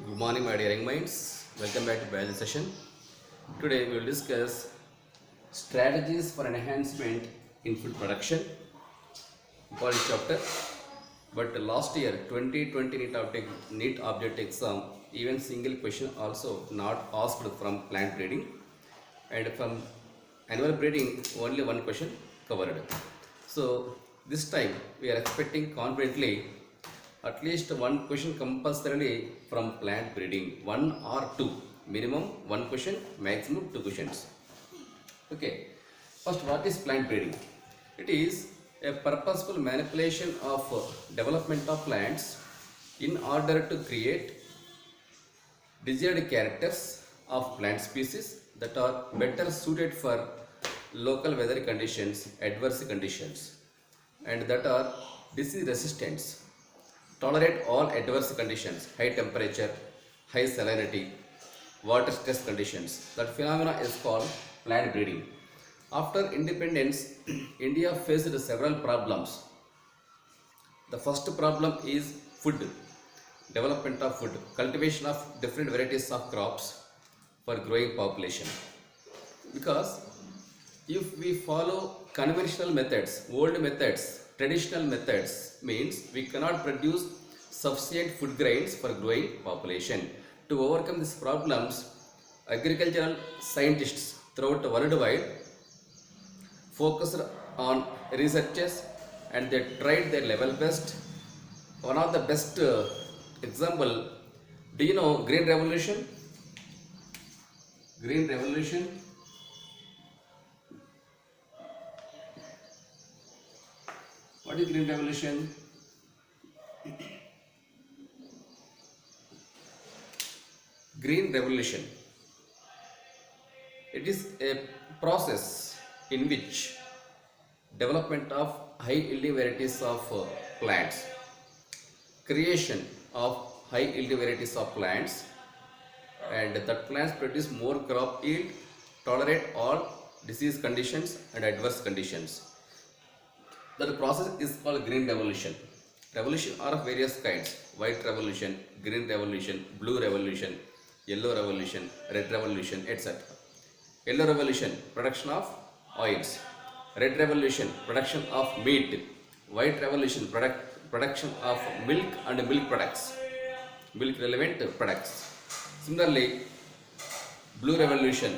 Good morning, my dear young minds. Welcome back to biology session. Today we will discuss strategies for enhancement in food production. Important chapter. But last year, 2020 NEET object exam, even single question also not asked from plant breeding, and from animal breeding only one question covered. So this time we are expecting confidently at least one question compulsorily from plant breeding, one or two, minimum one question, maximum two questions. Okay, first, what is plant breeding? It is a purposeful manipulation of development of plants in order to create desired characters of plant species that are better suited for local weather conditions, adverse conditions, and that are disease resistant, tolerate all adverse conditions, high temperature, high salinity, water stress conditions. That phenomena is called plant breeding. After independence, India faced several problems. The first problem is food, development of food, cultivation of different varieties of crops for growing population. Because if we follow conventional methods, old methods, traditional methods, means we cannot produce sufficient food grains for growing population. To overcome these problems, agricultural scientists throughout the worldwide focused on researches and they tried their level best. One of the best example, do you know Green Revolution? Green Revolution. What is Green Revolution? Green Revolution. It is a process in which development of high yielding varieties of plants, creation of high yielding varieties of plants, and that plants produce more crop yield, tolerate all disease conditions and adverse conditions. That process is called Green Revolution. Revolution are of various kinds: white revolution, green revolution, blue revolution, yellow revolution, red revolution, etc. Yellow revolution, production of oils. Red revolution, production of meat. White revolution, production of milk and milk products, milk relevant products. Similarly, blue revolution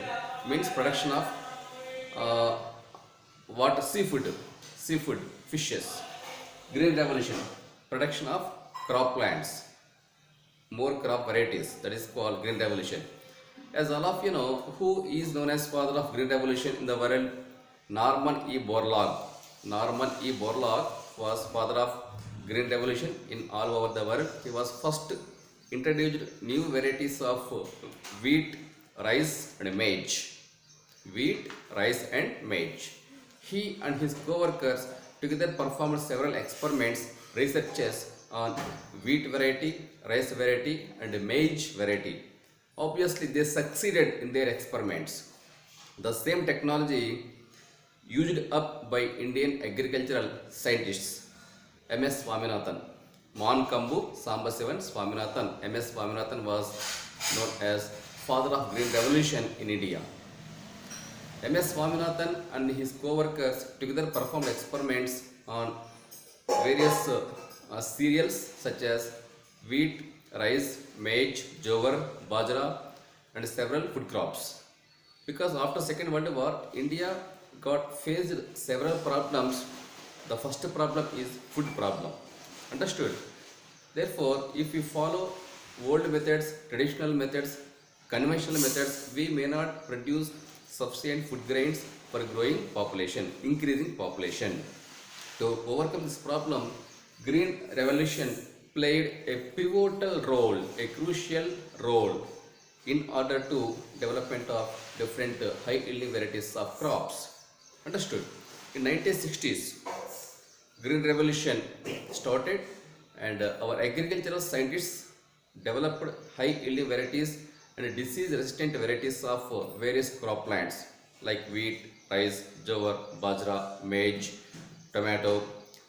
means production of water, seafood, fishes. Green revolution, production of crop plants, more crop varieties, that is called Green Revolution. As all of you know, who is known as father of Green Revolution in the world? Norman E. Borlaug. Norman E. Borlaug was father of Green Revolution in all over the world. He was first introduced new varieties of wheat, rice and maize. Wheat, rice and maize. He and his co-workers together performed several experiments, researches on wheat variety, rice variety and maize variety. Obviously, they succeeded in their experiments. The same technology used up by Indian agricultural scientists, M.S. Swaminathan, Mankambu Sambasivan Swaminathan. M.S. Swaminathan was known as father of Green Revolution in India. M.S. Swaminathan and his co-workers together performed experiments on various cereals such as wheat, rice, maize, jowar, bajra and several food crops. Because after Second World War, India got faced several problems. The first problem is food problem. Understood? Therefore, if we follow old methods, traditional methods, conventional methods, we may not produce sufficient food grains for growing population, increasing population. To overcome this problem, Green Revolution played a pivotal role, a crucial role in order to development of different high yielding varieties of crops. Understood? In 1960s, Green Revolution started and our agricultural scientists developed high yielding varieties and disease resistant varieties of various crop plants like wheat, rice, jowar, bajra, maize, tomato,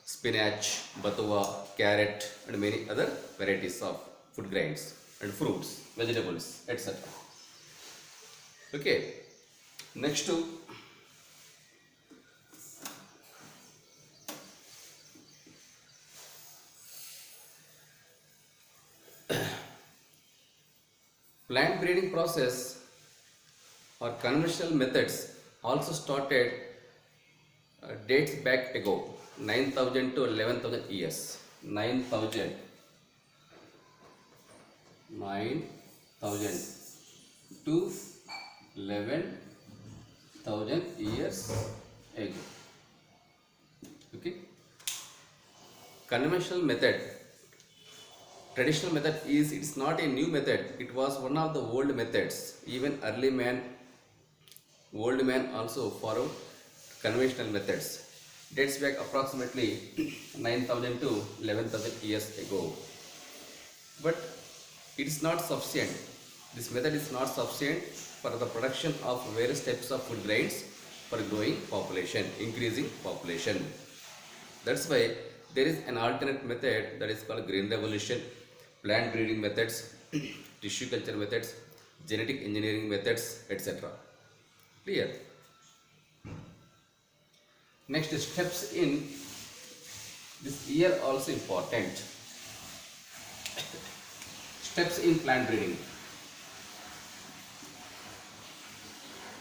spinach, batua, carrot and many other varieties of food grains. and fruits, vegetables, etc. Okay. Next to plant breeding process or conventional methods also started dates back ago 9,000 to 11,000 years. 9,000 to 11,000 years ago. Okay. Conventional method, traditional method is, it's not a new method, it was one of the old methods. Even old man also followed conventional methods. Dates back approximately 9,000 to 11,000 years ago. But it is not sufficient. This method is not sufficient for the production of various types of food grains for growing population, increasing population. That's why there is an alternate method that is called green revolution, plant breeding methods, tissue culture methods, genetic engineering methods, etc. Clear? Next, steps in this year also important. Steps in plant breeding.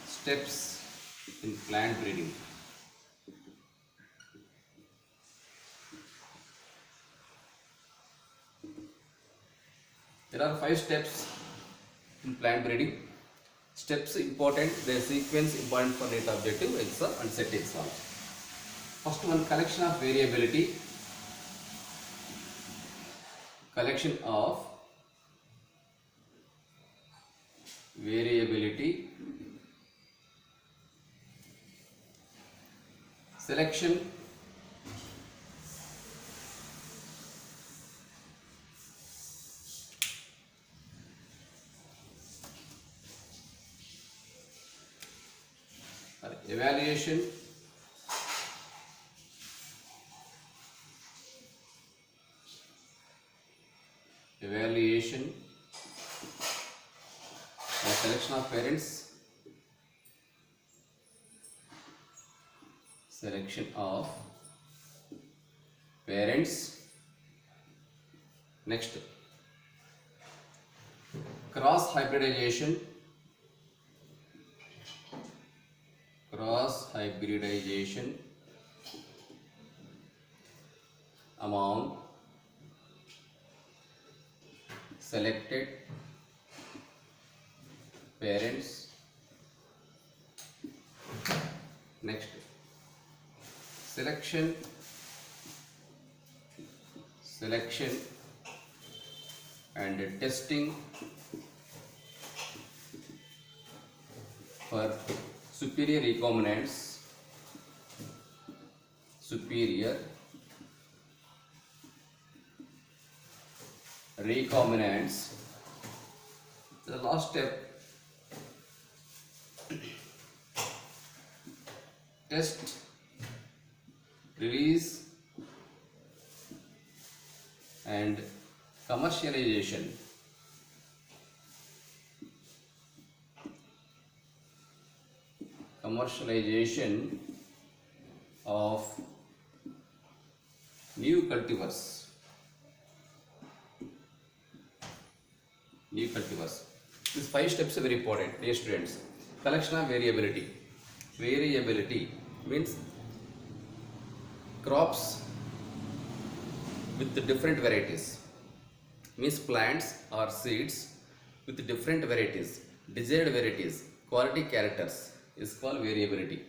Steps in plant breeding. There are 5 steps in plant breeding. Steps important, their sequence important for NEET objective, exam and set exams. First one, collection of variability. Collection of variability. Selection. Evaluation. Evaluation. The selection of parents. Selection of parents. Next, cross hybridization. Cross hybridization among selected parents. Next, selection and testing for superior recombinants. Superior recombinants. The last step, test, release and commercialization. Commercialization of new cultivars. New cultivars. These 5 steps are very important, dear students. Collection of variability. Variability means crops with the different varieties. Means plants or seeds with different varieties, desired varieties, quality characters is called variability.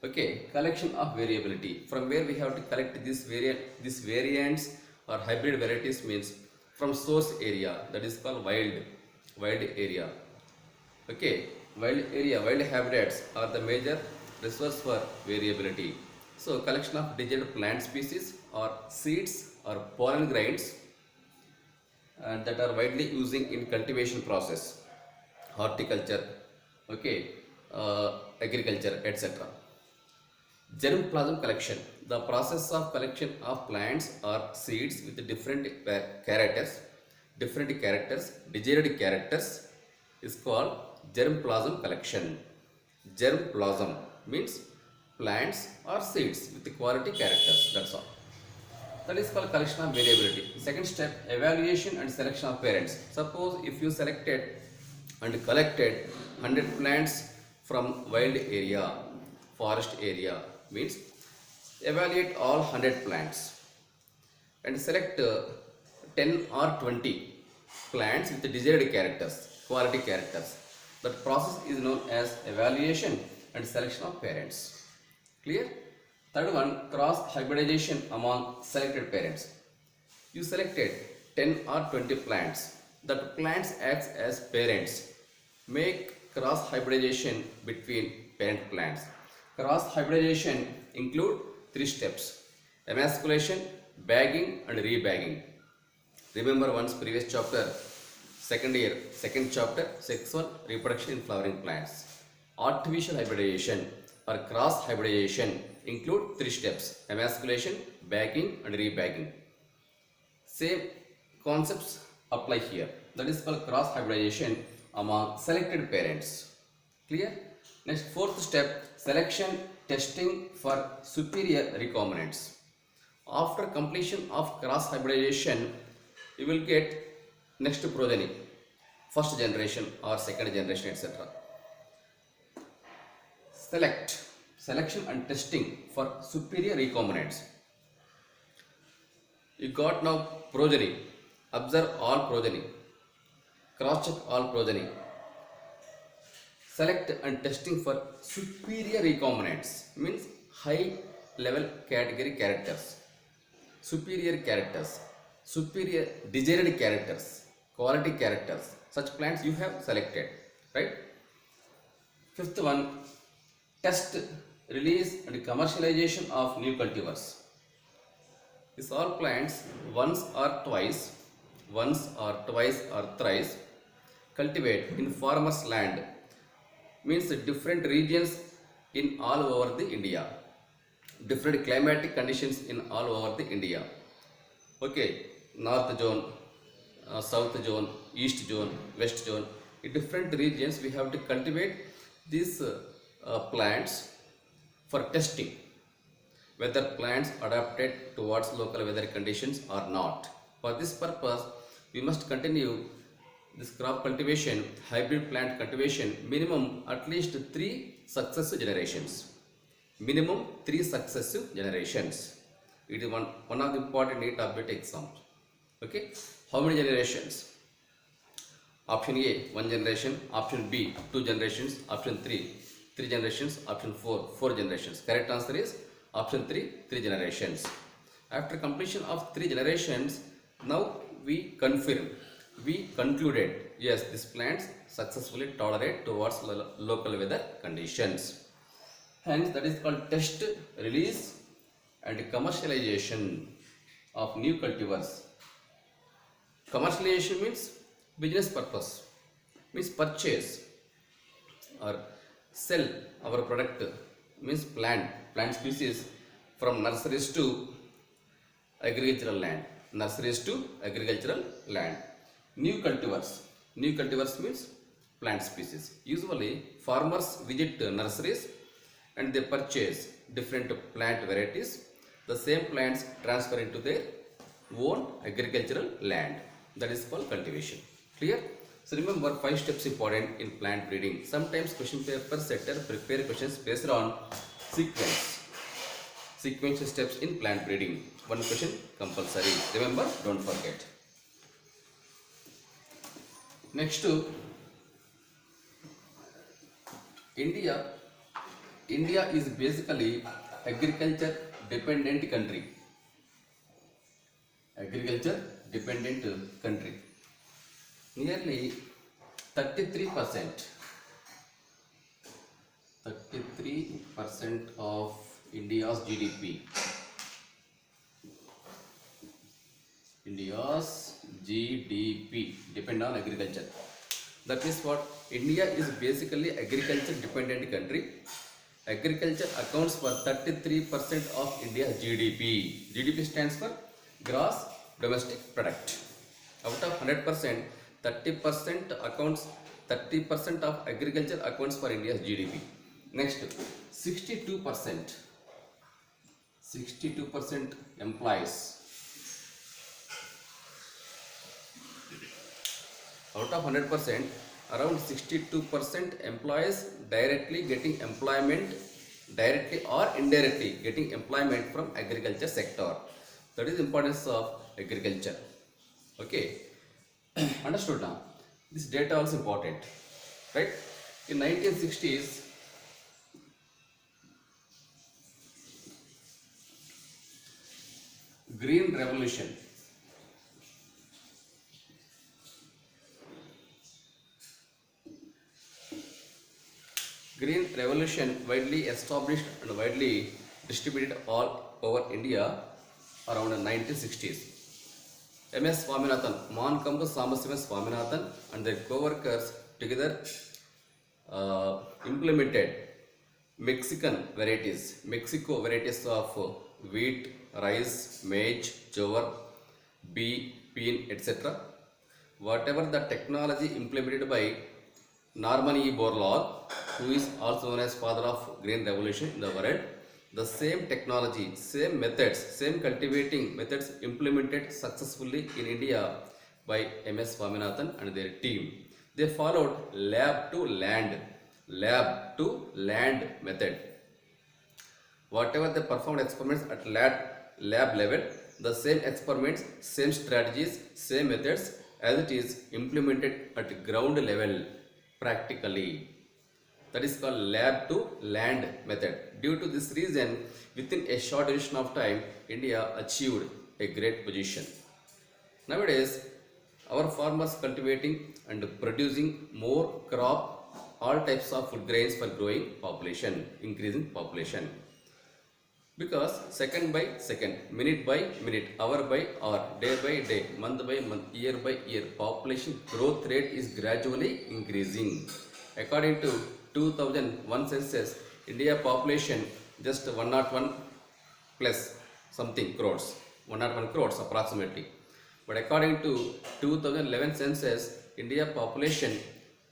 Okay, collection of variability. From where we have to collect these variants or hybrid varieties means from source area, that is called wild area. Okay, wild habitats are the major resource for variability. So collection of desired plant species or seeds or pollen grains that are widely using in cultivation process, horticulture, okay, agriculture, etc. Germplasm collection, the process of collection of plants or seeds with different characters different characters, desired characters is called germplasm collection. Germplasm means plants or seeds with the quality characters. That's all. That is called collection of variability. Second step, evaluation and selection of parents. Suppose if you selected and collected 100 plants from wild area, forest area, means evaluate all 100 plants and select 10 or 20 plants with the desired characters, quality characters. That process is known as evaluation and selection of parents. Clear? Third one, cross hybridization among selected parents. You selected 10 or 20 plants. That plants acts as parents. Make cross hybridization between parent plants. Cross hybridization include 3 steps: emasculation, bagging and rebagging. Remember one's previous chapter, second year, second chapter, sexual reproduction in flowering plants. Artificial hybridization or cross hybridization include 3 steps: emasculation, bagging and rebagging. Same concepts apply here. That is called cross hybridization among selected parents. Clear? Next, fourth step, selection testing for superior recombinants. After completion of cross hybridization, you will get next progeny, first generation or second generation, etc. Selection and testing for superior recombinants. You got now progeny. Observe all progeny. Cross check all progeny. Select and testing for superior recombinants means high level category characters, superior characters, superior desired characters, quality characters. Such plants you have selected, right? Fifth one, test, release and commercialization of new cultivars. These all plants once or twice or thrice cultivate in farmers' land, means different regions in all over the India, different climatic conditions in all over the India. Okay, north zone, south zone, east zone, west zone. In different regions we have to cultivate these plants for testing whether plants adapted towards local weather conditions or not. For this purpose, we must continue this crop cultivation, hybrid plant cultivation, minimum at least 3 successive generations. Minimum 3 successive generations. It is one of the important NEET update exams. Okay, how many generations? Option A, 1 generation. Option B, 2 generations. Option 3, 3 generations. Option 4, 4 generations. Correct answer is option 3, 3 generations. After completion of 3 generations, now we confirm, we concluded, yes, these plants successfully tolerate towards local weather conditions. Hence, that is called test, release and commercialization of new cultivars. Commercialization means business purpose, means purchase or sell our product, means plant species from nurseries to agricultural land. Nurseries to agricultural land. New cultivars means plant species. Usually farmers visit nurseries and they purchase different plant varieties. The same plants transfer into their own agricultural land. That is called cultivation. Clear? So remember 5 steps important in plant breeding. Sometimes question paper setter prepare questions based on sequential steps in plant breeding. One question compulsory. Remember, don't forget. Next to India is basically agriculture dependent country. Agriculture dependent country. Nearly 33% of India's GDP depend on agriculture. That is what India is basically agriculture dependent country. Agriculture accounts for 33% of India's GDP. GDP stands for gross domestic product. Out of 100%, 30% accounts, 30% of agriculture accounts for India's GDP. Next, 62%, 62% employees. Out of 100%, around 62% employees directly getting employment, directly or indirectly getting employment from agriculture sector. That is the importance of agriculture. Okay, understood now. This data also important, right? In 1960s, Green Revolution. Green Revolution widely established and widely distributed all over India around the 1960s. M.S. Swaminathan, Mankambu Samasivan Swaminathan and their co-workers together implemented Mexico varieties of wheat, rice, maize, jowar, bee, bean, etc. Whatever the technology implemented by Norman E. Borlaug, who is also known as father of Green Revolution in the world, the same technology, same methods, same cultivating methods implemented successfully in India by M.S. Swaminathan and their team. They followed lab to land method. Whatever they performed experiments at lab level, the same experiments, same strategies, same methods as it is implemented at ground level practically. That is called lab to land method. Due to this reason, within a short duration of time, India achieved a great position. Nowadays, our farmers cultivating and producing more crop, all types of food grains for growing population, increasing population. Because second by second, minute by minute, hour by hour, day by day, month by month, year by year, population growth rate is gradually increasing. According to 2001 census, India population just 101 plus something crores, 101 crores approximately. But according to 2011 census, India population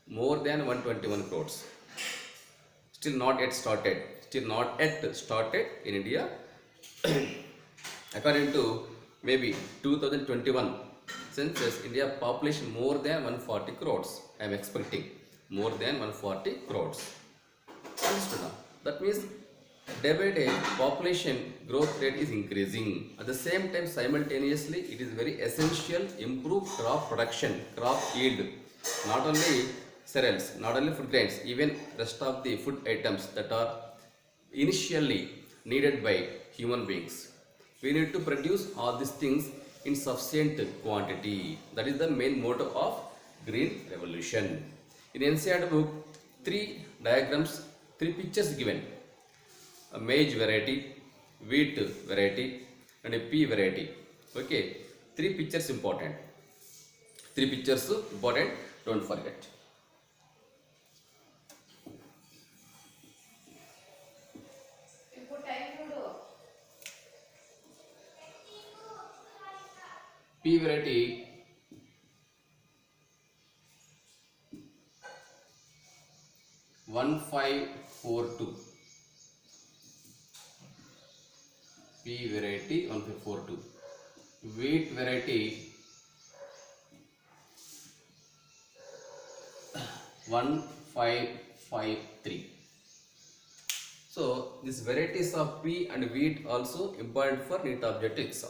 more than 121 crores. Still not yet started in India. According to maybe 2021 census, India population more than 140 crores. I am expecting more than 140 crores. Understood now? That means day by day population growth rate is increasing. At the same time, simultaneously, it is very essential improve crop production, crop yield. Not only cereals, not only food grains, even rest of the food items that are initially needed by human beings. We need to produce all these things in sufficient quantity. That is the main motto of Green Revolution. In NCERT book, three diagrams, three pictures given. A maize variety, wheat variety and a pea variety. Okay, three pictures important. Don't forget. Pea variety 1542. Pea variety 1542. Wheat variety 1553. So these varieties of pea and wheat also important for NEET objective exam.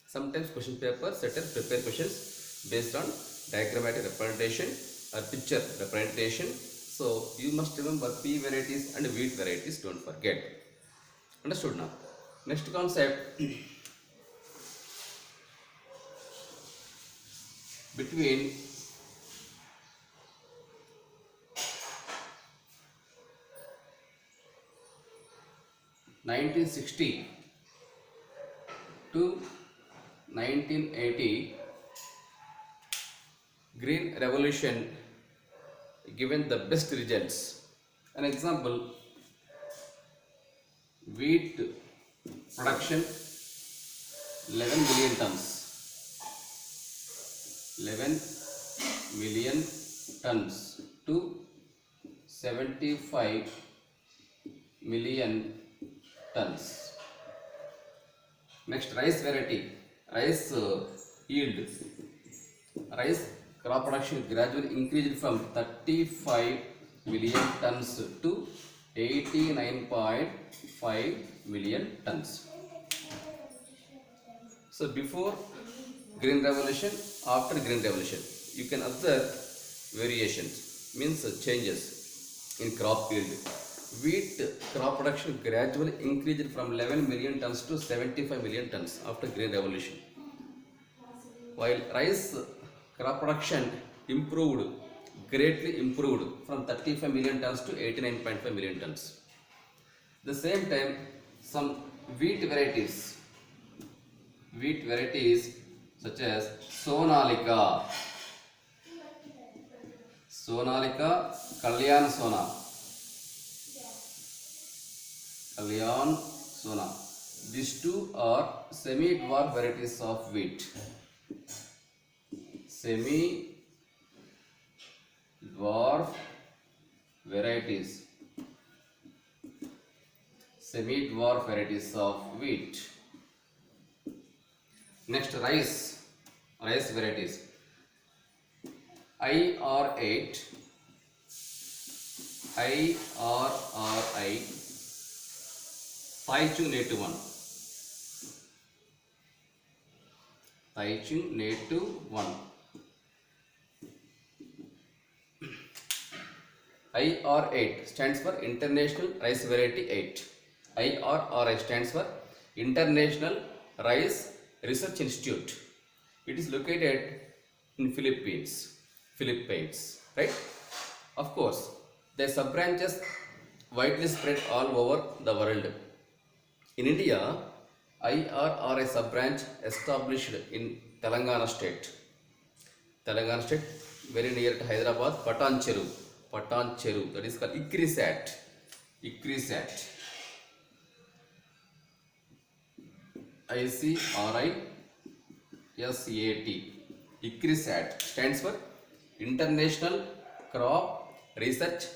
Sometimes question paper setters prepare questions based on diagrammatic representation or picture representation. So you must remember pea varieties and wheat varieties, don't forget. Understood now? Next concept, between (1960) to 1980, Green Revolution given the best results. An example, wheat production 11 million tons, 11 million tons to 75 million tons. Next, rice variety, rice yield. Rice crop production gradually increased from 35 million tons to 89.5 million tons. So before green revolution, after green revolution, you can observe variations, means changes in crop yield. Wheat crop production gradually increased from 11 million tons to 75 million tons after green revolution, while rice crop production greatly improved from 35 million tons to 89.5 million tons. The same time, some wheat varieties such as Sonalika, Kalyan Sona. These two are semi-dwarf varieties of wheat. Semi-dwarf varieties. Semi-dwarf varieties of wheat. Next, rice varieties. IR8, Taichung Native 1. Taichung Native 1. IR8 stands for International Rice Variety 8. IRRI stands for International Rice Research Institute. It is located in Philippines, right? Of course, the sub-branches widely spread all over the world. In India, IRRI sub-branch established in Telangana state, very near to Hyderabad, Patan Cheru, that is called ICRISAT. ICRISAT stands for International Crop Research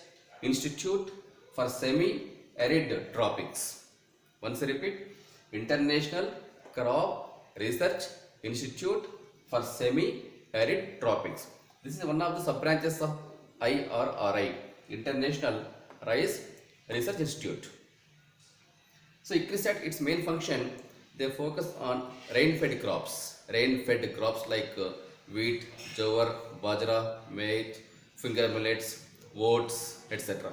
Institute for Semi-Arid Tropics. Once I repeat, International Crop Research Institute for Semi-Arid Tropics. This is one of the sub-branches of IRRI, International Rice Research Institute. So ICRISAT, its main function, they focus on rain-fed crops like wheat, jowar, bajra, maize, finger millets, oats, etc.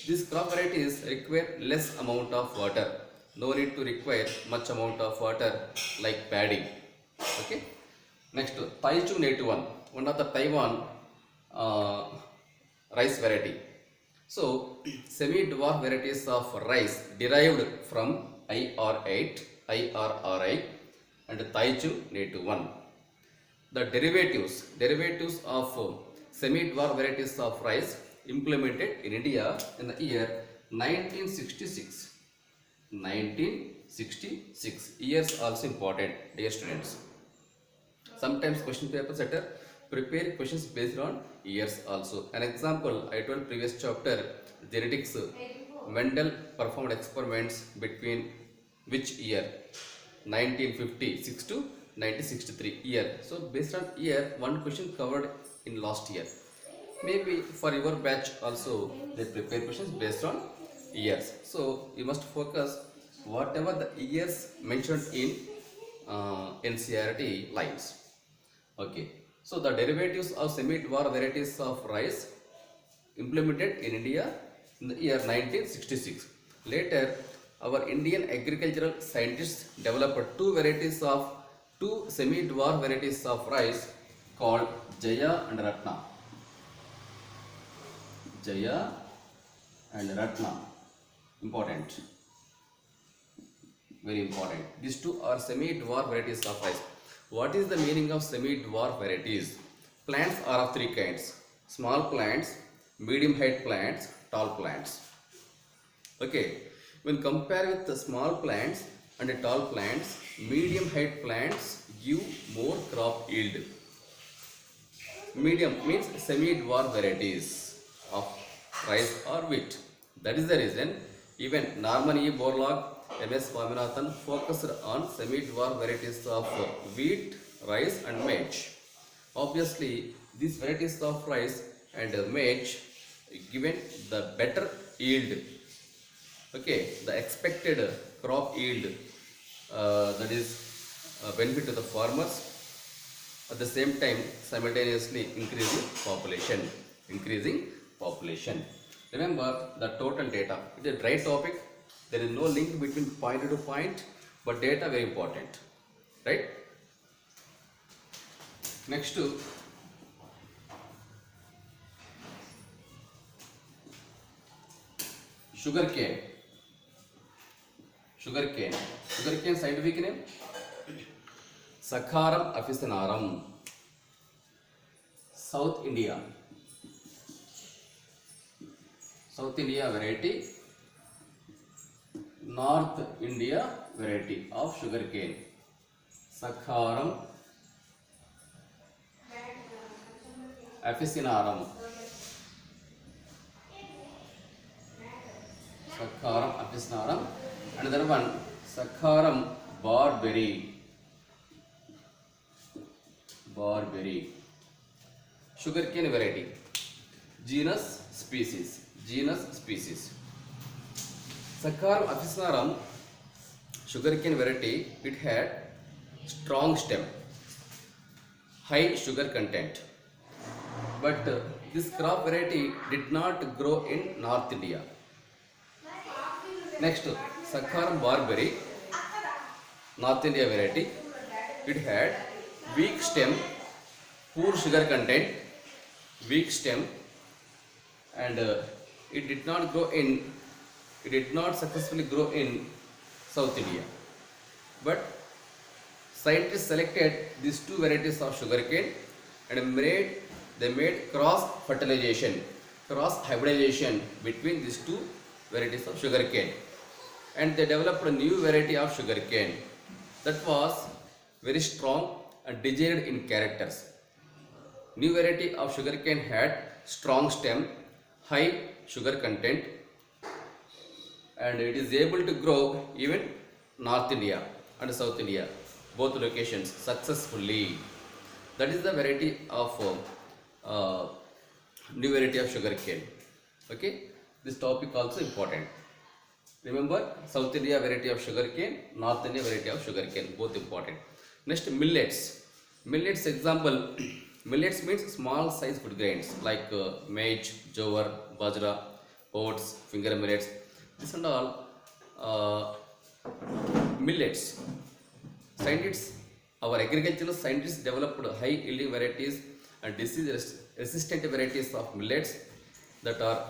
These crop varieties require less amount of water. No need to require much amount of water like paddy. Okay. Next, Taichung Native 1 of the Taiwan rice variety. So, semi-dwarf varieties of rice derived from IR8, IRRI and Taichung Native 1. The derivatives of semi-dwarf varieties of rice implemented in India in the year 1966. Years also important, dear students. Sometimes question paper setter prepare questions based on years also. An example, I told previous chapter, genetics, Mendel performed experiments between which year? 1956 to 1963 year. So based on year, one question covered in last year. Maybe for your batch also they prepare questions based on years. So you must focus whatever the years mentioned in NCERT lines. Okay. So the derivatives of semi-dwarf varieties of rice implemented in India in the year 1966. Later, our Indian agricultural scientists developed two semi-dwarf varieties of rice called Jaya and Ratna. Important. Very important. These two are semi-dwarf varieties of rice. What is the meaning of semi-dwarf varieties? Plants are of three kinds: small plants, medium height plants, tall plants. Okay, when compared with the small plants and the tall plants, medium height plants give more crop yield. Medium means semi-dwarf varieties of rice or wheat. That is the reason even Norman E. Borlaug, M.S. Swaminathan focused on semi-dwarf varieties of wheat, rice and maize. Obviously, these varieties of rice and maize given the better yield. Okay, the expected crop yield, that is benefit to the farmers, at the same time simultaneously increasing population. Remember the total data, it is a dry topic, there is no link between point to point, but data very important, right? Next to sugarcane. Sugarcane scientific name Saccharum officinarum. South India variety, North India variety of sugarcane, Saccharum officinarum. Another one, Saccharum barberry. Sugarcane variety, genus species. Saccharum officinarum sugarcane variety, it had strong stem, high sugar content, but this crop variety did not grow in North India. Next, Saccharum barberry, North India variety, it had weak stem, poor sugar content, and it did not successfully grow in South India. But scientists selected these two varieties of sugarcane and they made cross hybridization between these two varieties of sugarcane, and they developed a new variety of sugarcane that was very strong and degenerate in characters. New variety of sugarcane had strong stem, high sugar content, and it is able to grow even North India and South India, both locations successfully. That is the variety of new variety of sugarcane. Okay, this topic also important. Remember, South India variety of sugarcane, North India variety of sugarcane, both important. Next, millets. Millets example, millets means small size food grains like maize, jowar, bajra, oats, finger millets. This and all millets. Scientists, our agricultural scientists developed high yielding varieties and disease resistant varieties of millets that are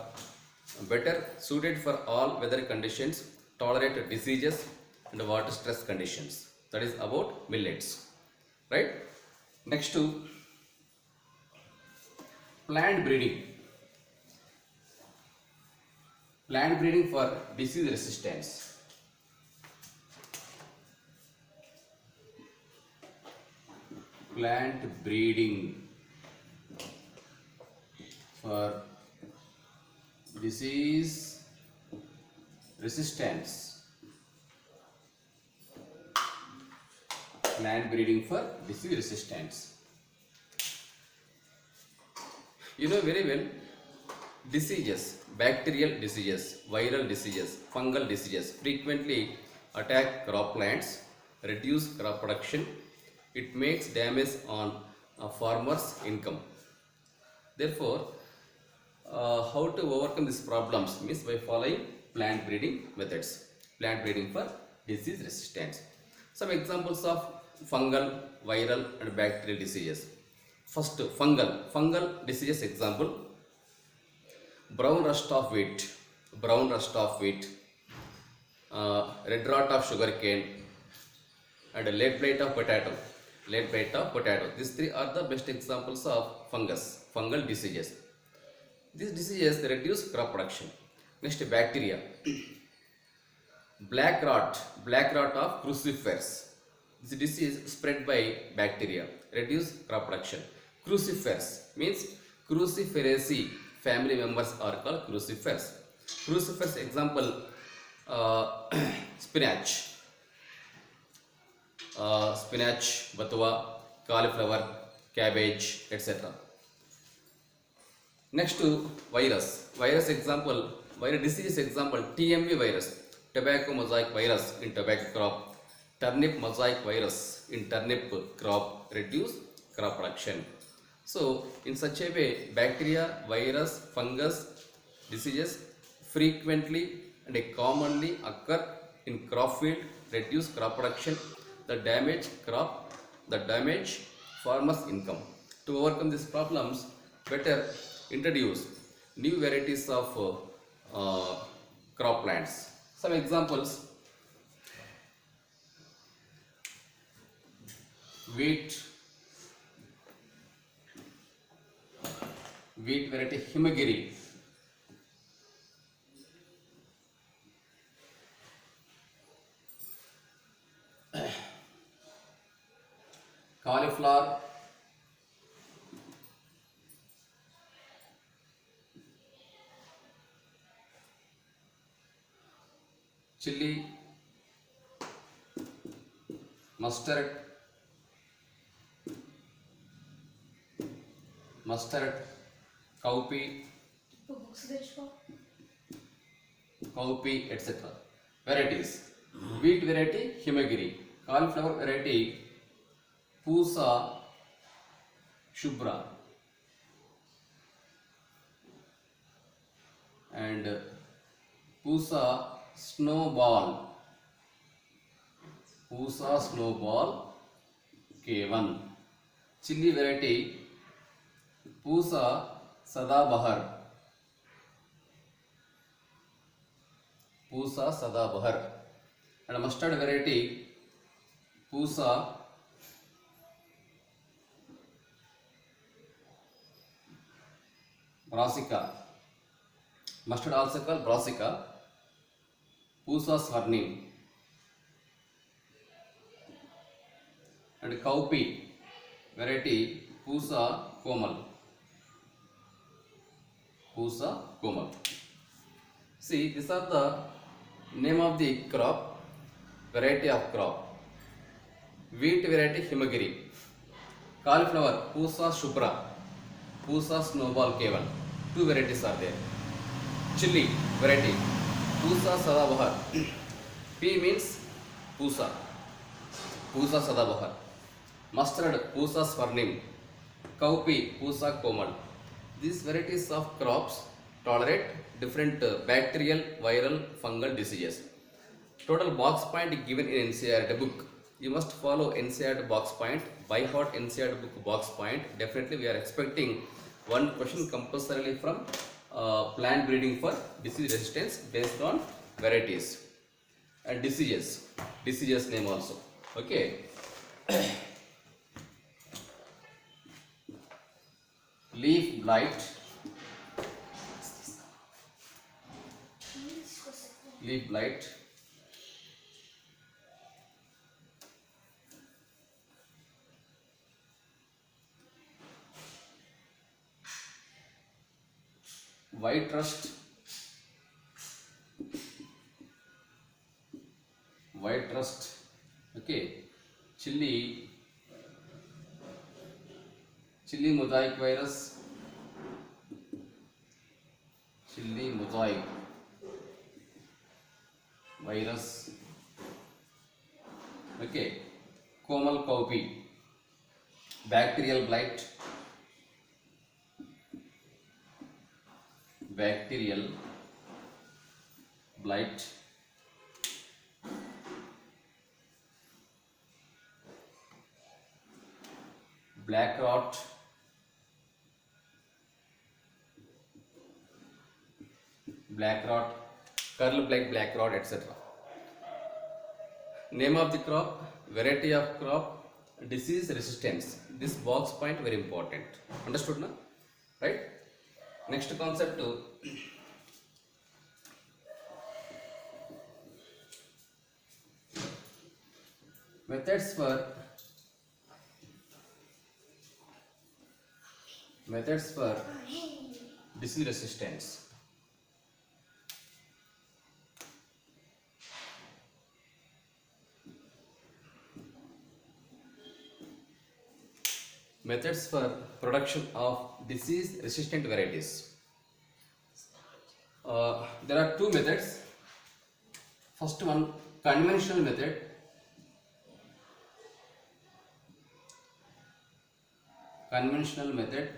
better suited for all weather conditions, tolerate diseases and water stress conditions. That is about millets, right? Next to plant breeding for disease resistance. Plant breeding for disease resistance. Plant breeding for disease resistance. You know very well, diseases, bacterial diseases, viral diseases, fungal diseases frequently attack crop plants, reduce crop production. It makes damage on a farmer's income. Therefore, how to overcome these problems means by following plant breeding methods. Plant breeding for disease resistance. Some examples of fungal, viral and bacterial diseases. First, fungal diseases example: brown rust of wheat, red rot of sugarcane, and lead blight of potato. These three are the best examples of fungal diseases. These diseases reduce crop production. Next, bacteria. Black rot of crucifers. This disease spread by bacteria, reduce crop production. Crucifers means cruciferaceae family members are called crucifers. Crucifers example spinach, batua, cauliflower, cabbage, etc. Next to virus example, virus disease example TMV virus, tobacco mosaic virus in tobacco crop, turnip mosaic virus in turnip crop reduce crop production. So in such a way, bacteria, virus, fungus diseases frequently and commonly occur in crop field, reduce crop production, the damage farmers income. To overcome these problems, better introduce new varieties of crop plants. Some examples: wheat variety Himagiri, cauliflower, chili, mustard, cowpea, etc. Varieties: wheat variety Himagiri, cauliflower variety Pusa Shubra, and Pusa Snowball K1. Chili variety Pusa Sadabahar, and mustard variety Pusa Brassica. Mustard also called Brassica, Pusa Swarnim, and cowpea variety Pusa Komal. See, these are the name of the crop, variety of crop. Wheat variety Himagiri, cauliflower Pusa Shubra, Pusa Snowball K1. Two varieties are there. Chili variety Pusa Sadabahar. P means Pusa Sadabahar. Mustard Pusa Swarnim, cowpea Pusa Komal. These varieties of crops tolerate different bacterial, viral, fungal diseases. Total box point given in NCERT book. You must follow NCERT box point, by heart NCERT book box point. Definitely we are expecting one question compulsorily from plant breeding for disease resistance based on varieties and diseases name also. Okay. Leaf blight, white rust, okay. Chili mosaic virus, okay. Komal cowpea, bacterial blight, black rot, curl black rot, etc. Name of the crop, variety of crop, disease resistance. This box point very important. Understood na? Right? Next concept to methods for Methods for disease resistance. Methods for production of disease resistant varieties. There are two methods. First one, conventional method. Conventional method.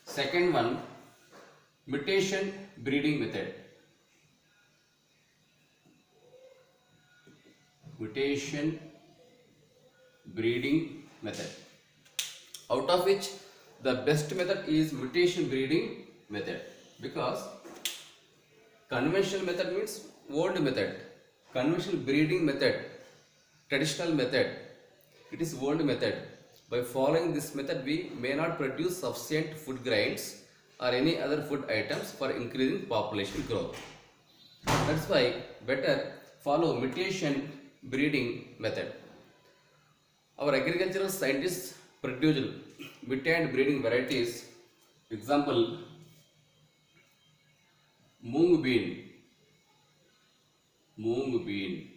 Second one, mutation breeding method. Mutation breeding method. Out of which the best method is mutation breeding method, because conventional method means old method. Conventional breeding method, traditional method, it is old method. By following this method, we may not produce sufficient food grains or any other food items for increasing population growth. That's why better follow mutation breeding method. Our agricultural scientists produced mutant breeding varieties. Example, mung bean. Mung bean.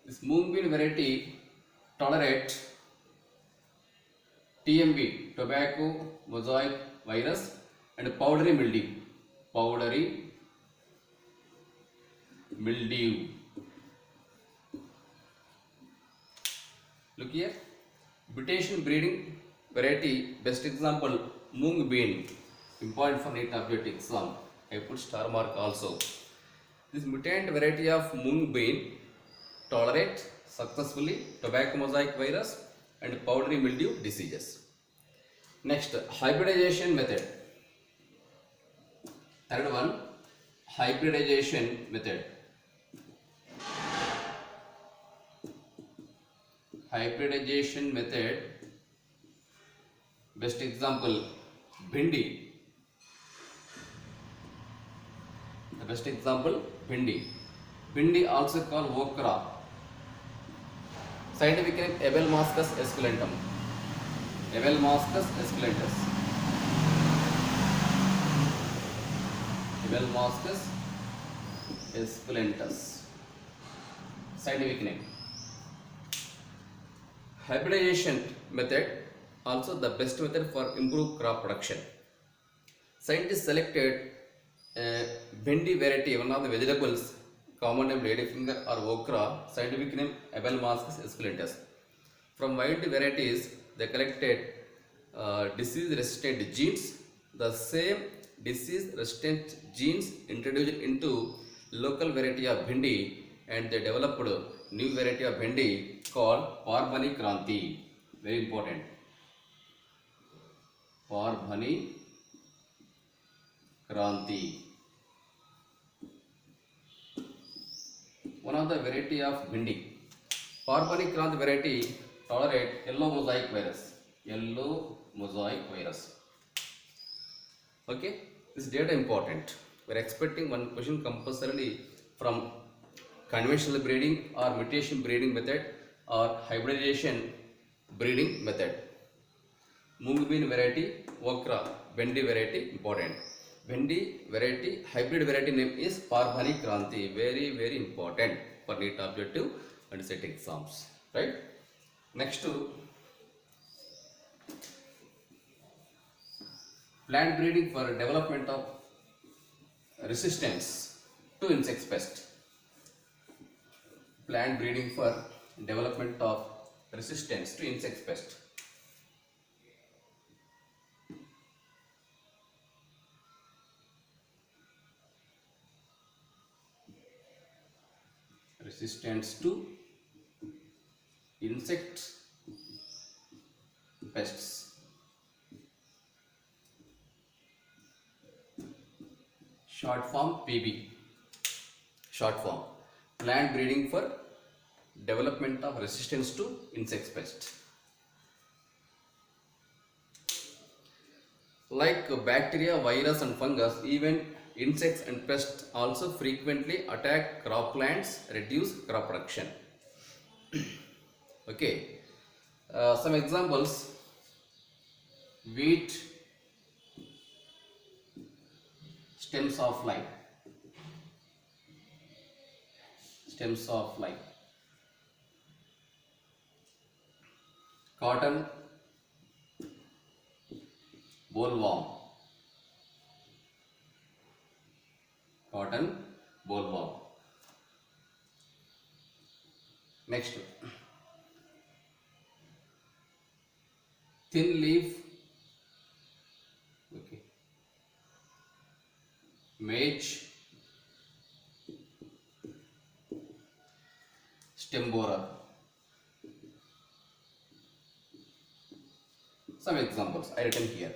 This mung bean variety tolerate TMV, tobacco mosaic virus, and powdery mildew. Powdery mildew. Look here, mutation breeding variety, best example, mung bean. Important for NEET objective exam. I put star mark also. This mutant variety of mung bean tolerate successfully tobacco mosaic virus and powdery mildew diseases. Next, hybridization method. Third one, hybridization method. Hybridization method, best example, bhindi. The best example, bhindi. Bhindi also called okra. Scientific name Abelmascus esculentum. Abelmascus esculentus. Abelmascus esculentus. Scientific name. Hybridization method, also the best method for improved crop production. Scientists selected bhindi variety, one of the vegetables, common name ladyfinger or okra, scientific name Abelmascus esculentus. From wild varieties, they collected disease-resistant genes. The same disease-resistant genes introduced into local variety of bhindi, and they developed new variety of bhindi called Parbhani Kranti. Very important. Parbhani Kranti. One of the variety of bhindi. Parbhani Kranti variety tolerate yellow mosaic virus. Yellow mosaic virus. Okay, this data important. We are expecting one question compulsorily from conventional breeding or mutation breeding method or hybridization breeding method. Mung bean variety, okra, bhindi variety important. Bhindi variety, hybrid variety name is Parbhani Kranti. Very, very important for NEET objective and set exams. Right? Next to plant breeding for development of resistance to insect pest. Plant breeding for development of resistance to insect pest. Resistance to insect pests. Short form PB. Short form. Plant breeding for development of resistance to insect pest. Like bacteria, virus and fungus, even insects and pests also frequently attack crop plants, reduce crop production. Okay. Some examples: wheat, stems of life, stems of life. Cotton, bollworm, cotton, bollworm. Next, thin leaf, okay, maize, stem borer. Some examples I written here.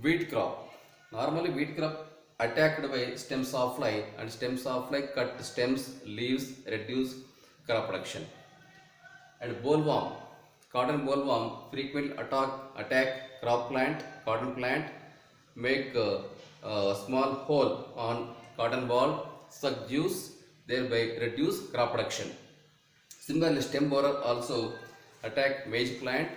Wheat crop. Normally wheat crop attacked by stems of fly, and stems of fly cut stems, leaves, reduce crop production. And bollworm, cotton bollworm frequently attack crop plant, cotton plant, make a small hole on cotton ball, suck juice, thereby reduce crop production. Similarly, stem borer also attack maize plant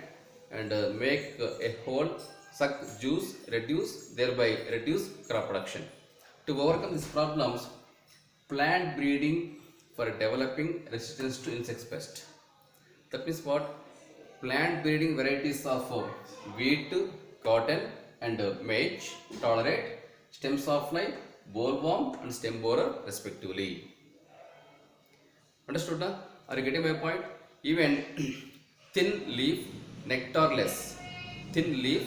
and make a hole, suck juice, reduce, thereby reduce crop production. To overcome these problems, plant breeding for developing resistance to insect pest. That means what? Plant breeding varieties of wheat, cotton and maize tolerate stems of fly, bollworm and stem borer respectively. Understood now? Are you getting my point? Even thin leaf, nectarless, thin leaf,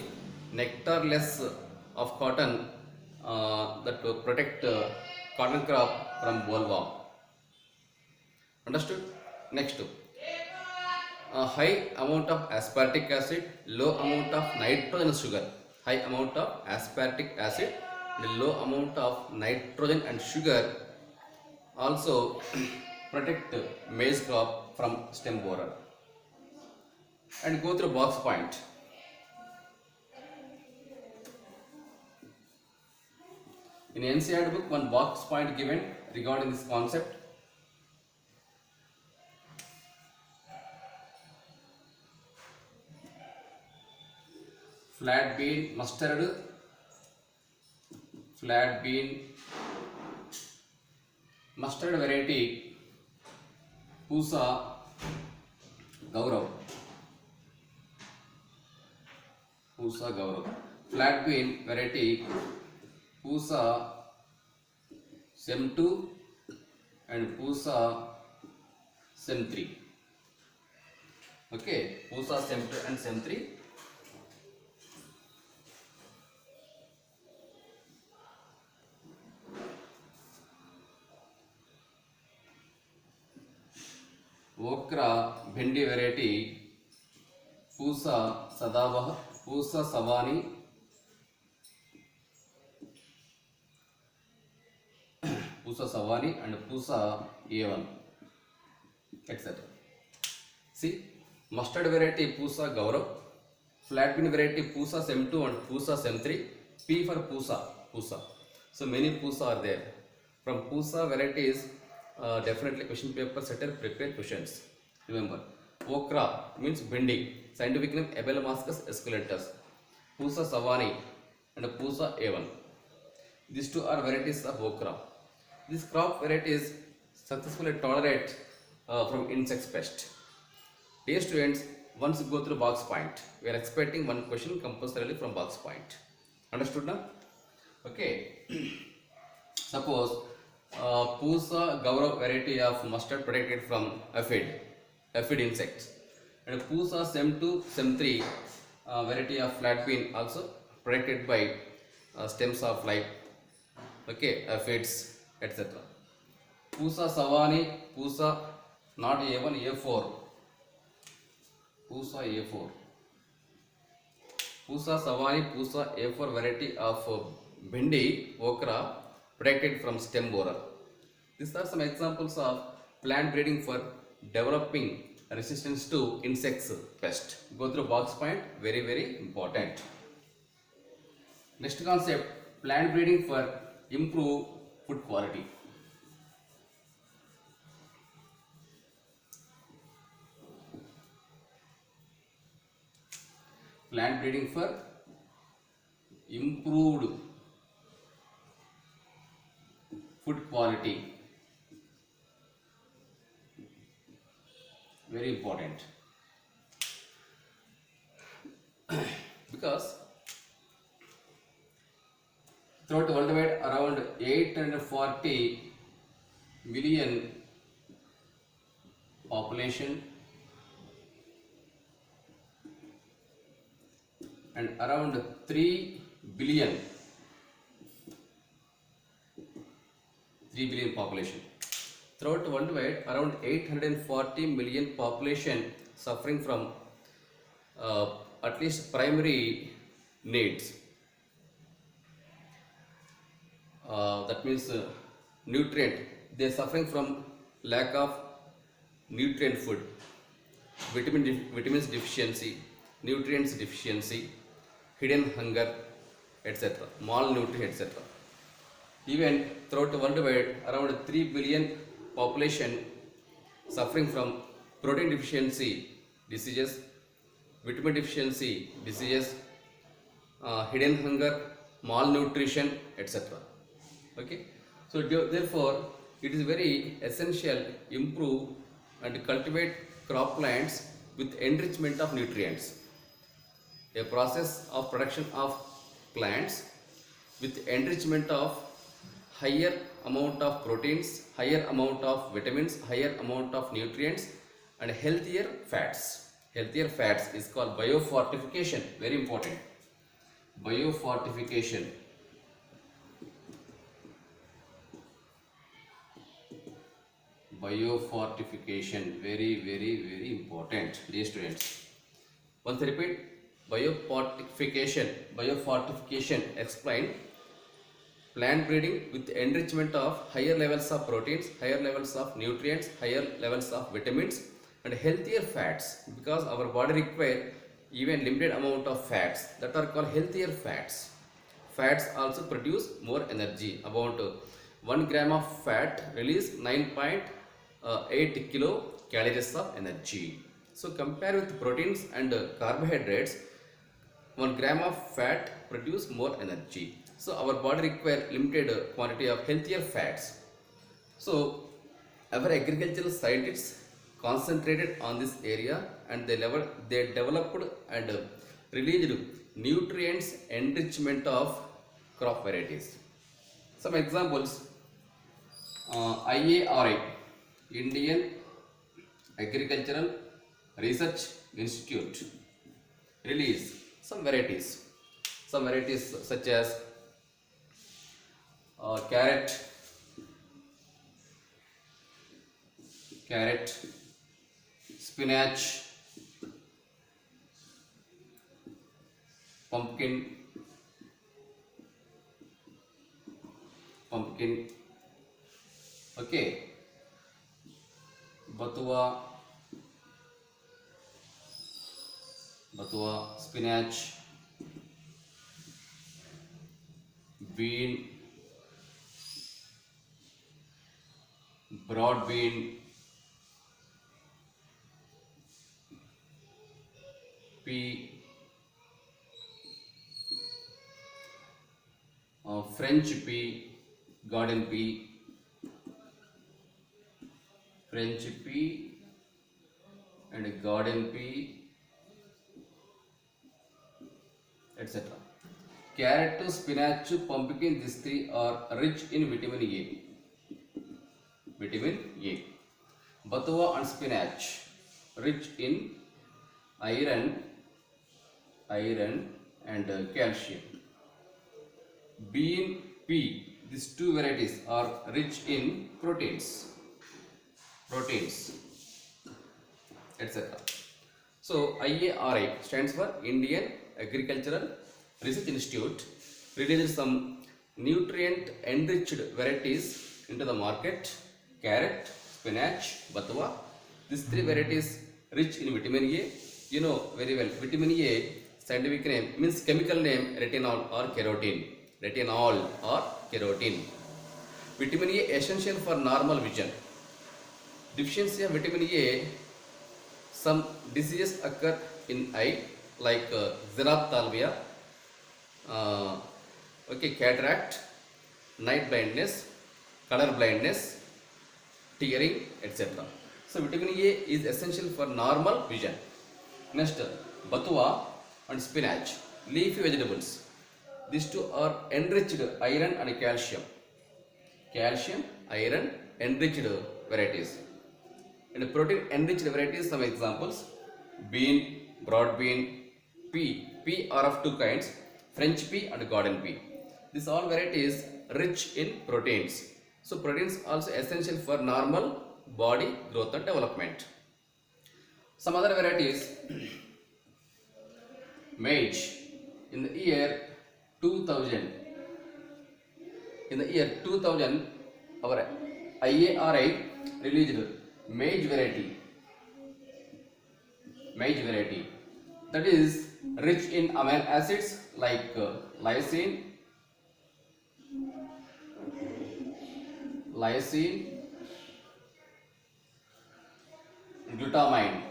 nectarless of cotton that will protect cotton crop from bollworm. Understood? Next, a high amount of aspartic acid, low amount of nitrogen sugar. High amount of aspartic acid and low amount of nitrogen and sugar also protect maize crop from stem borer. And go through box point. In NCERT book, one box point given regarding this concept. Flat bean mustard, flat bean mustard variety Pusa Gaurav, Pusa Gaurav. Flat bean variety Pusa Sem2 and Pusa Sem3. Okay, Pusa Sem2 and Sem3. Okra bhendi variety Pusa Sadavah, Pusa Savani, Pusa Savani and Pusa A1, etc. See, mustard variety Pusa Gaurav, flat bean variety Pusa Sem2 and Pusa Sem3. P for Pusa, Pusa. So many Pusa are there. From Pusa varieties, definitely question paper setter prepare questions. Remember, okra means bhendi, scientific name Abelmascus esculentus, Pusa Savani and Pusa A1. These two are varieties of okra. These crop varieties successfully tolerate from insects pest. Dear students, once you go through box point, we are expecting one question compulsorily from box point. Understood now? Okay. Suppose Pusa Gaurav variety of mustard protected from aphid insects, and Pusa Sem2 Sem3 variety of flat bean also protected by stems of life, okay, aphids, etc. Pusa Savani, Pusa not A1, A4, Pusa A4, Pusa Savani, Pusa A4 variety of bhendi okra protected from stem borer. These are some examples of plant breeding for developing resistance to insects pest. Go through box point, very very important. Next concept, plant breeding for improve food quality. Plant breeding for improved food quality. Very important, because throughout worldwide around 840 million population and around 3 billion 3 billion population. Throughout worldwide, around 840 million population suffering from at least primary needs. That means nutrient. They are suffering from lack of nutrient food, vitamins deficiency, nutrients deficiency, hidden hunger, etc., malnutrition, etc. Even throughout the worldwide, around 3 billion population suffering from protein deficiency diseases, vitamin deficiency diseases, hidden hunger, malnutrition, etc. Okay, so therefore, it is very essential improve and cultivate crop plants with enrichment of nutrients. A process of production of plants with enrichment of higher amount of proteins, higher amount of vitamins, higher amount of nutrients and healthier fats. Healthier fats is called biofortification. Very important. Biofortification. Biofortification. Very important, dear students. Once I repeat, biofortification. Biofortification explain plant breeding with enrichment of higher levels of proteins, higher levels of nutrients, higher levels of vitamins and healthier fats, because our body require even limited amount of fats that are called healthier fats. Fats also produce more energy. About 1 gram of fat release 9.8 kilo calories of energy. So compare with proteins and carbohydrates, 1 gram of fat produce more energy. So our body require limited quantity of healthier fats. So our agricultural scientists concentrated on this area and they developed and released nutrients enrichment of crop varieties. Some examples: IARI, Indian Agricultural Research Institute, release some varieties such as carrot, spinach, pumpkin, okay, batua, spinach, bean, broad bean, pea, French pea, garden pea, and garden pea, etc. Carrot, spinach, pumpkin, these three are rich in vitamin A. Batua and spinach rich in iron and calcium. Bean, pea, these two varieties are rich in proteins, etc. So IARI stands for Indian Agricultural Research Institute, released some nutrient enriched varieties into the market: carrot, spinach, batua. These three varieties rich in vitamin A. You know very well, vitamin A scientific name means chemical name retinol or keratin. Vitamin A essential for normal vision. Deficiency of vitamin A, some diseases occur in eye. like xenophthalmia, uh, okay, cataract, night blindness, color blindness, tearing, etc. So vitamin A is essential for normal vision. Next, batua and spinach, leafy vegetables. These two are enriched iron and calcium. Calcium, iron, enriched varieties. And protein enriched varieties, some examples: bean, broad bean, pea. Pea are of two kinds: French pea and garden pea. These all varieties rich in proteins. So proteins also essential for normal body growth and development. Some other varieties: maize. In the year 2000, our IARI released maize variety that is rich in amino acids like lysine, glutamine,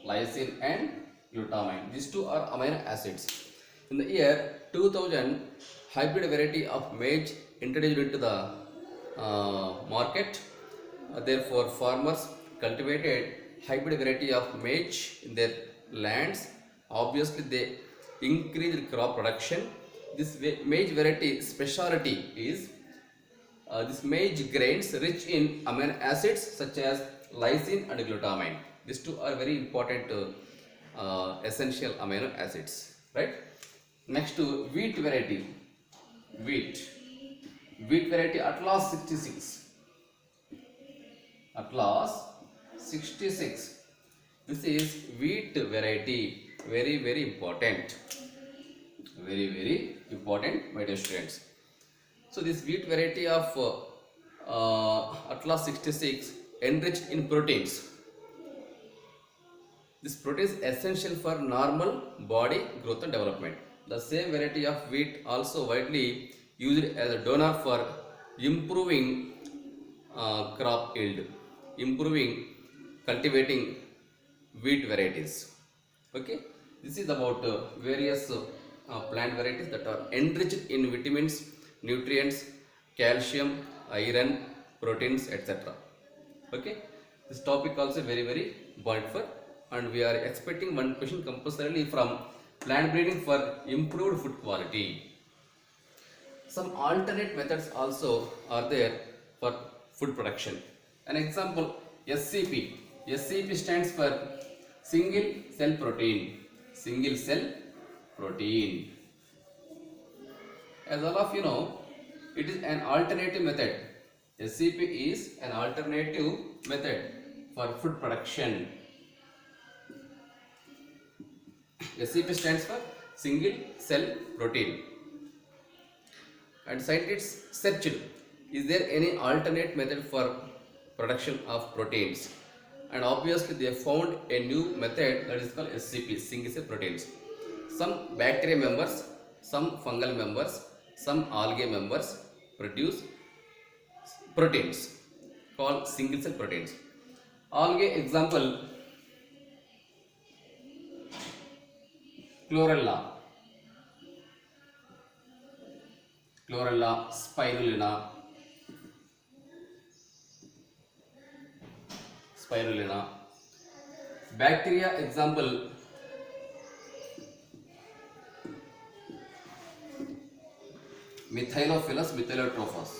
lysine and glutamine. These two are amino acids. In the year 2000, hybrid variety of maize introduced into the market. Therefore, farmers cultivated hybrid variety of maize in their lands. Obviously, they increased crop production. This maize variety speciality is this maize grains rich in amino acids such as lysine and glutamine. These two are very important essential amino acids, right? Next to wheat variety. Wheat variety Atlas 66. Atlas 66. This is wheat variety. Very important. Very important, my dear students. So this wheat variety of Atlas 66 enriched in proteins. This protein is essential for normal body growth and development. The same variety of wheat also widely used as a donor for improving crop yield, cultivating wheat varieties. Okay, this is about various plant varieties that are enriched in vitamins, nutrients, calcium, iron, proteins, etc. Okay, this topic also very important for, and we are expecting one question compulsorily from plant breeding for improved food quality. Some alternate methods also are there for food production. An example: SCP. SCP stands for single cell protein. As all of you know, it is an alternative method. SCP is an alternative method for food production. SCP stands for single cell protein. And scientists searched, is there any alternate method for production of proteins? And obviously they found a new method that is called SCP, single cell proteins. Some bacteria members, some fungal members, some algae members produce proteins called single cell proteins. Algae example: chlorella, spirulina. Bacteria example: Methylophilus methylotrophus.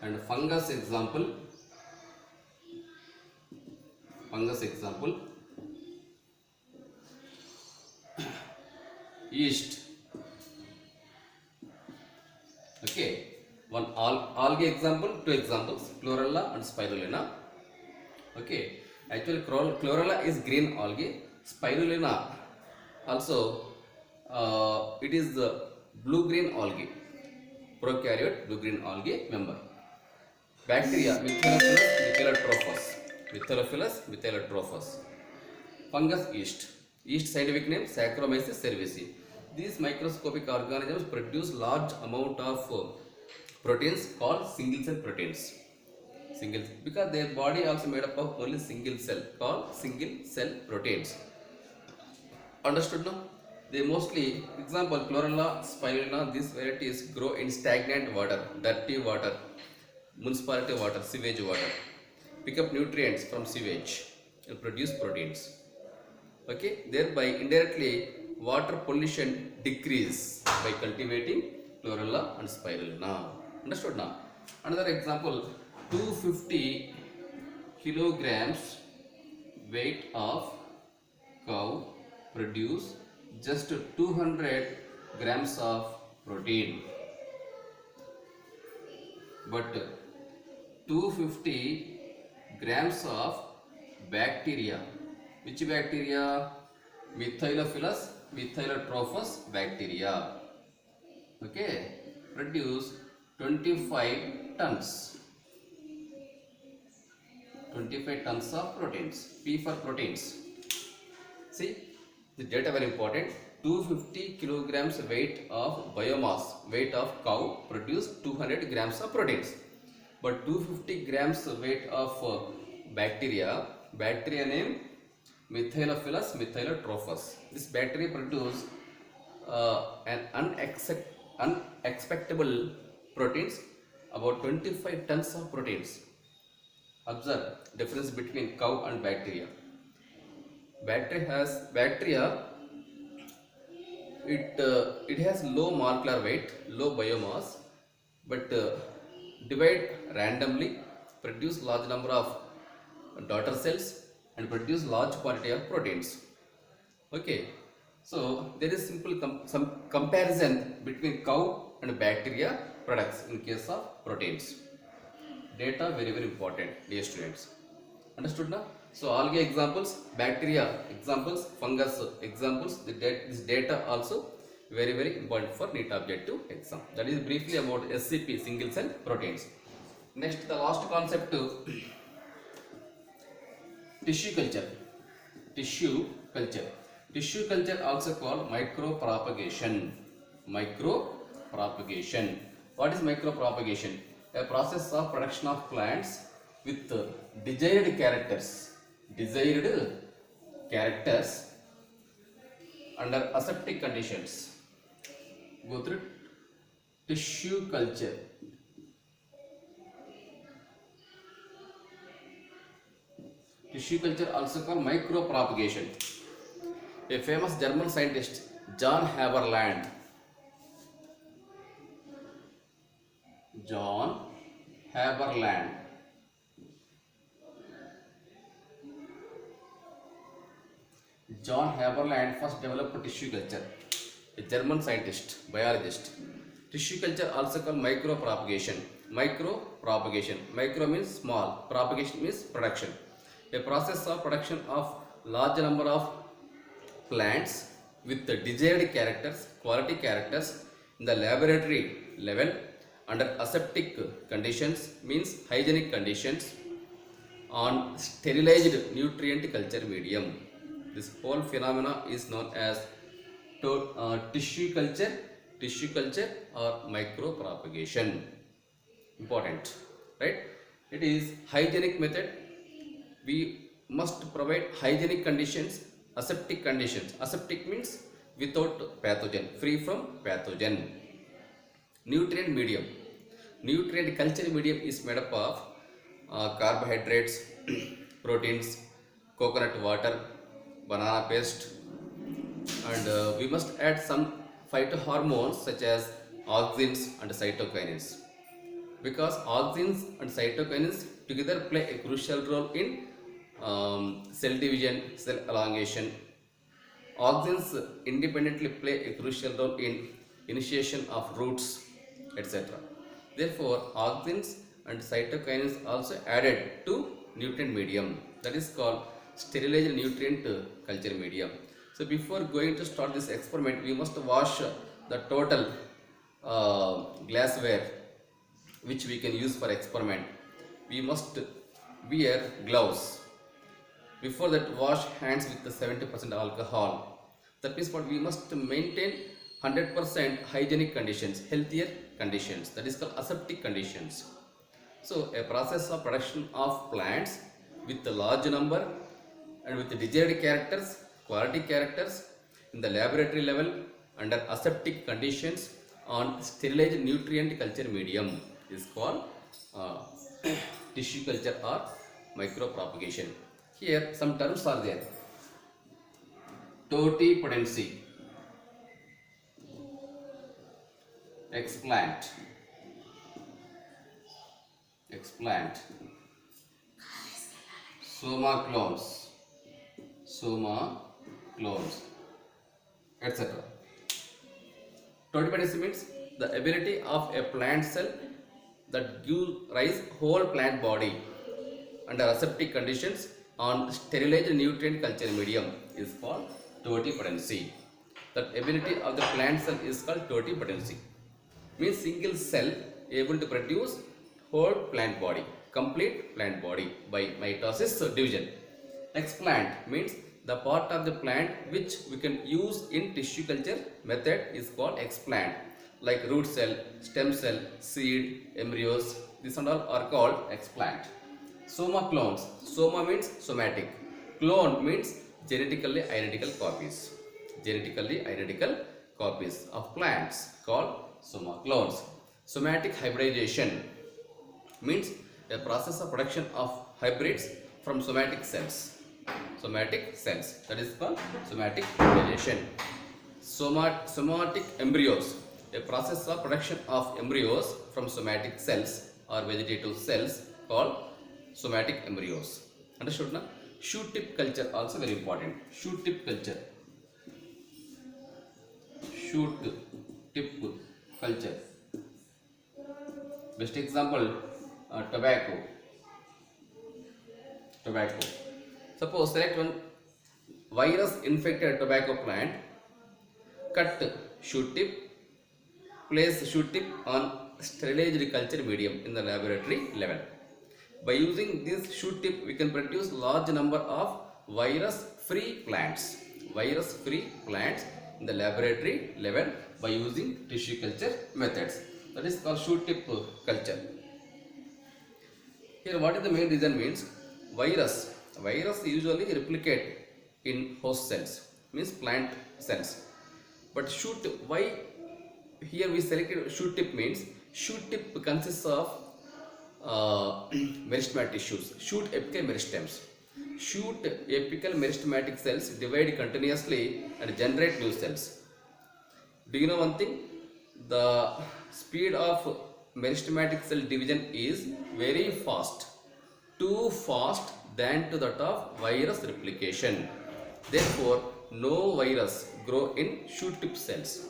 And fungus example: yeast. Okay, one algae example, two examples: chlorella and spirulina. Okay, actually chlorella is green algae. Spirulina also it is the blue-green algae, prokaryote blue-green algae member. Bacteria: Methylophilus methylotrophus. fungus yeast. Yeast scientific name Saccharomyces cerevisiae. These microscopic organisms produce large amount of proteins called single cell proteins. Because their body also made up of only single cell called single cell proteins. Understood now? They mostly, example, Chlorella spirulina, these varieties grow in stagnant water, dirty water, municipality water, sewage water. Pick up nutrients from sewage and produce proteins. Okay, thereby indirectly water pollution decrease by cultivating Chlorella and spirulina. Understood now? Another example, 250 kilograms weight of cow produce just 200 grams of protein, but 250 grams of bacteria. Which bacteria? Methylophilus methylotrophus bacteria. Okay, produce 25 tons. 25 tons of proteins. P for proteins. See, the data very important. 250 kilograms weight of biomass, weight of cow produce 200 grams of proteins. But 250 grams weight of bacteria name Methylophilus methylotrophus. This bacteria produce an unexpectable proteins, about 25 tons of proteins. Observe difference between cow and bacteria. Bacteria. It has low molecular weight, low biomass, but divide randomly, produce large number of daughter cells, and produce large quantity of proteins. Okay, so there is simple some comparison between cow and bacteria products in case of proteins. Data very important, dear students. Understood now? So algae examples, bacteria examples, fungus examples. This data also very important for NEET objective exam. That is briefly about SCP, single cell proteins. Next, the last concept, tissue culture. Tissue culture also called micropropagation. Micropropagation. What is micropropagation? A process of production of plants with desired characters under aseptic conditions. Go through tissue culture. Tissue culture also called micropropagation. A famous German scientist, John Haberland, John Haberland first developed tissue culture. A German scientist, biologist. Tissue culture also called micropropagation. Micro means small, propagation means production. A process of production of large number of plants with the desired characters, quality characters in the laboratory level under aseptic conditions, means hygienic conditions, on sterilized nutrient culture medium. This whole phenomena is known as tissue culture or micropropagation. Important, right? It is hygienic method. We must provide hygienic conditions, aseptic conditions. Aseptic means without pathogen, free from pathogen. Nutrient medium. Nutrient culture medium is made up of carbohydrates, proteins, coconut water, banana paste, and we must add some phytohormones such as auxins and cytokinins, because auxins and cytokinins together play a crucial role in cell division, cell elongation. Auxins independently play a crucial role in initiation of roots, etc. Therefore, auxins and cytokinins also added to nutrient medium, that is called sterilized nutrient culture medium. So before going to start this experiment, we must wash the total glassware which we can use for experiment. We must wear gloves. Before that, wash hands with the 70% alcohol. That means what we must maintain 100% hygienic conditions, healthier conditions. That is called aseptic conditions. So a process of production of plants with a large number and with the desired characters, quality characters in the laboratory level under aseptic conditions on sterilized nutrient culture medium is called uh, tissue culture or micropropagation. Here some terms are there. Totipotency, explant, soma clones, etc. Totipotency means the ability of a plant cell that gives rise whole plant body under aseptic conditions on sterilized nutrient culture medium is called totipotency. That ability of the plant cell is called totipotency. Means single cell able to produce whole plant body, complete plant body by mitosis division. Explant means the part of the plant which we can use in tissue culture method is called explant, like root cell, stem cell, seed, embryos. These and all are called explant. Soma clones. Soma means somatic. Clone means genetically identical copies. Genetically identical copies of plants called soma clones. Somatic hybridization means a process of production of hybrids from somatic cells. Somatic cells, that is called somatic hybridization. Somatic embryos, a process of production of embryos from somatic cells or vegetative cells called somatic embryos. Understood now? Shoot tip culture also very important. Shoot tip culture. Shoot tip culture. Best example, tobacco. Suppose select one virus infected tobacco plant, cut shoot tip, place shoot tip on sterilized culture medium in the laboratory level. By using this shoot tip, we can produce large number of virus-free plants. Virus-free plants in the laboratory level by using tissue culture methods. That is called shoot tip culture. Here, what is the main reason means virus usually replicate in host cells, means plant cells. But shoot, why here we selected shoot tip means shoot tip consists of meristematic tissues, shoot apical meristems. Shoot apical meristematic cells divide continuously and generate new cells. Do you know one thing? The speed of meristematic cell division is very fast, too fast than to that of virus replication. Therefore, no virus grow in shoot tip cells.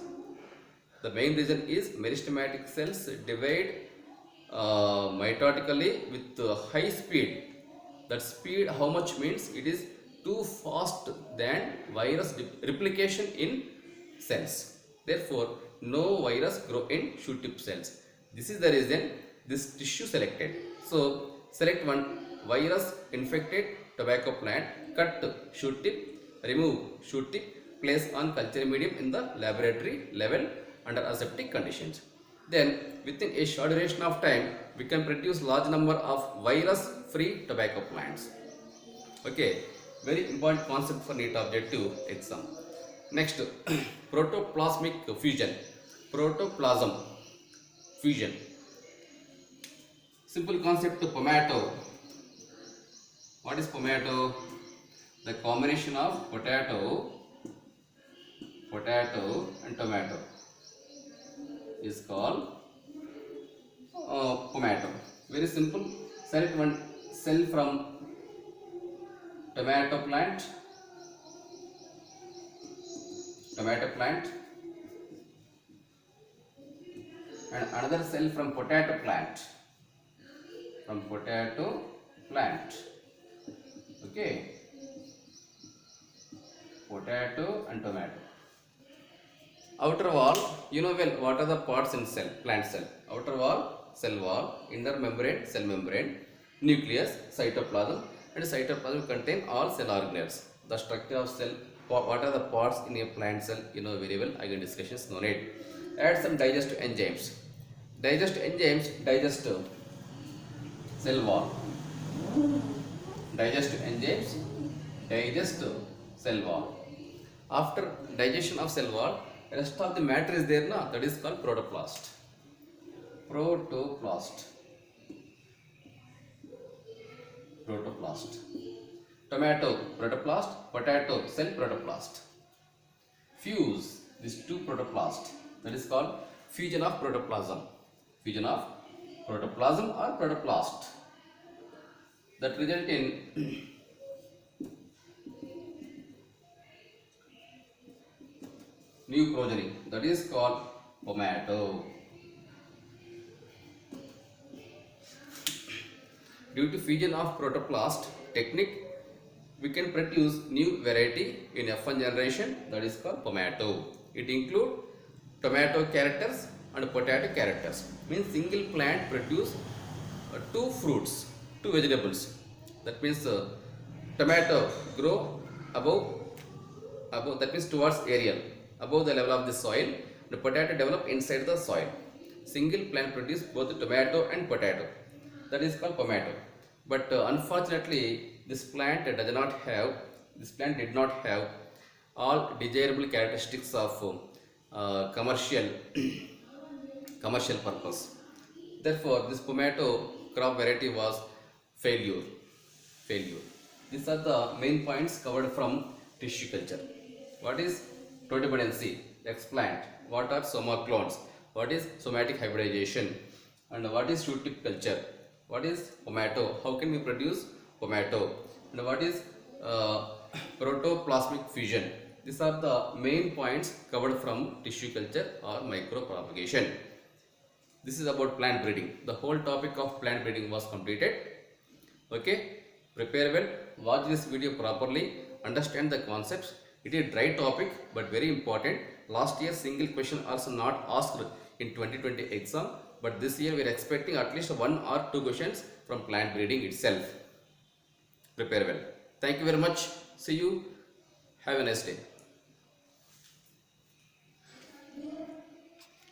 The main reason is meristematic cells divide mitotically with high speed. That speed how much means it is too fast than virus replication in cells. Therefore, no virus grow in shoot tip cells. This is the reason this tissue selected. So, select one virus infected tobacco plant, cut shoot tip, remove shoot tip, place on culture medium in the laboratory level under aseptic conditions. Then within a short duration of time, we can produce large number of virus-free tobacco plants. Okay, very important concept for NEET objective exam. Next, protoplasmic fusion. Protoplasm fusion. Simple concept to pomato. What is pomato? The combination of potato and tomato is called pomato. Very simple. Select one cell from tomato plant and another cell from potato plant. Okay, potato and tomato. Outer wall, you know well what are the parts in cell, plant cell. Outer wall, cell wall, inner membrane, cell membrane, nucleus, cytoplasm, and cytoplasm contain all cell organelles. The structure of cell, what are the parts in a plant cell, you know very well, again discussions no need. Add some digestive enzymes. Digestive enzymes digest cell wall. Digestive enzymes digest cell wall. After digestion of cell wall, rest of the matter is there, na, that is called protoplast. Protoplast. Protoplast. Tomato protoplast, potato cell protoplast. Fuse these two protoplast, that is called fusion of protoplasm. Fusion of protoplasm or protoplast, that result in new progeny, that is called pomato. Due to fusion of protoplast technique, we can produce new variety in F1 generation, that is called pomato. It include tomato characters and potato characters. Means single plant produce two fruits, two vegetables. That means tomato grow above, that means towards aerial, above the level of the soil. The potato develop inside the soil. Single plant produce both tomato and potato. That is called pomato. But unfortunately, this plant did not have all desirable characteristics of commercial purpose. Therefore, this pomato crop variety was failure. These are the main points covered from tissue culture. What is protopodency? Explant. What are soma clones? What is somatic hybridization? And what is shoot tip culture? What is pomato? How can we produce pomato? And what is protoplasmic fusion? These are the main points covered from tissue culture or micropropagation. This is about plant breeding. The whole topic of plant breeding was completed. Okay, prepare well, watch this video properly, understand the concepts. It is a dry topic but very important. Last year single question also not asked in 2020 exam, but this year we are expecting at least 1 or 2 questions from plant breeding itself. Prepare well. Thank you very much. See you. Have a nice day.